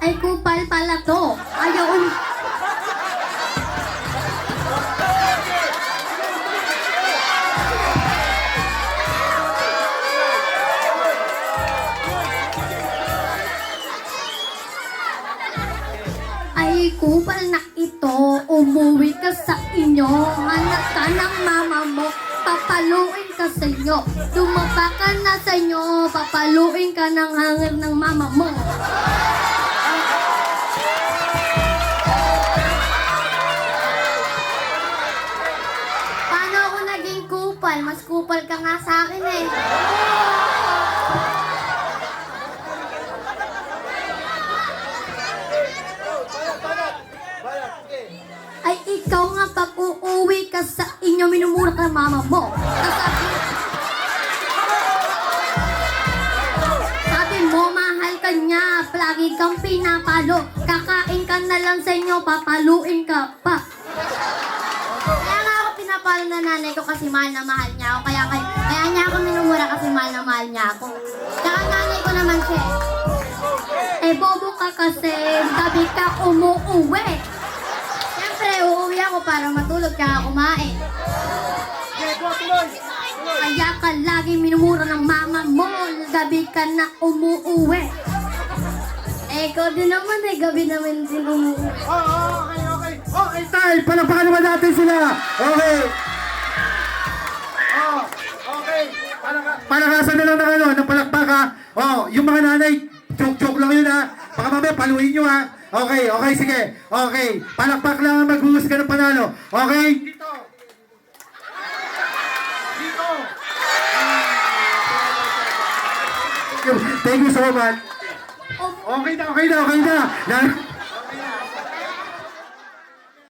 Ay, kupal pala to. Ayaw Ay, kupal na ito. Umuwi ka sa inyo. Anak ka ng mama mo. Papaluin ka sa inyo. Dumapa ka na sa inyo. Papaluin ka ng hangin ng mama mo. Paano ako naging kupal? Mas kupal ka nga sa akin eh. Ay, ikaw nga pag uuwi ka sa inyo, minumura ka ng mama mo. Sabi mo, mahal ka niya, lagi kang pinapalo. Kakain ka na lang sa inyo, papaluin ka pa. Kaya nga ako pinapalo na nanay ko kasi mahal na mahal niya ako. Kaya niya ako minumura kasi mahal na mahal niya ako. Tsaka nanay ko naman siya. Eh, bobo ka kasi, gabi ka umuuwi. Siyempre, uuwi ako para matulog ka kumain. Kaya ka lagi minumura ng mama mo, gabi ka na umuuwi. Eh, ikaw din naman eh, gabi naman din umuuwi. Okay. Okay, tay, palakpakan naman natin sila. Okay. Okay. Palakasan na lang ng ano, ng palakpaka. Yung mga nanay, joke lang yun ha. Baka mamaya paluin nyo ha. Okay, sige. Okay, palakpak lang ang maghuhusga ng panalo. Okay? Dito. Thank you so much. Okay na.